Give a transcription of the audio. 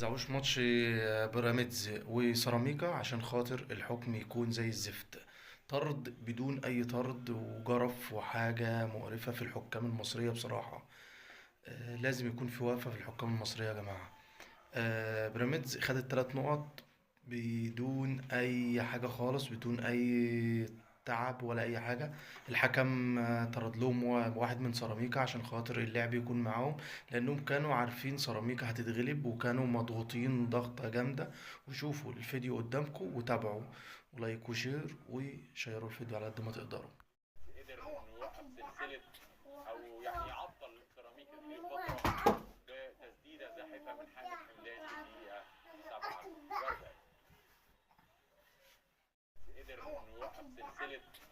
زعوش ماتش بيراميدز وسيراميكا عشان خاطر الحكم يكون زي الزفت. طرد بدون اي طرد وجرف وحاجة مقرفة في الحكام المصرية بصراحة. لازم يكون في وقفة في الحكام المصرية يا جماعة. بيراميدز خدت 3 نقط بدون اي حاجة خالص، بدون اي تعب ولا اي حاجة. الحكم طرد لهم واحد من سيراميكا عشان خاطر اللعب يكون معاهم، لانهم كانوا عارفين سيراميكا هتتغلب وكانوا مضغوطين ضغطة جامدة. وشوفوا الفيديو قدامكم وتابعوا، ولايك وشير وشيروا الفيديو على قد ما تقدروا. قدر انه يوقف سلسله او يعني يعطل سيراميكا في فتره بتسديده زاحفه من حامد حمدان في الدقيقه 47. قدر انه يوقف سلسله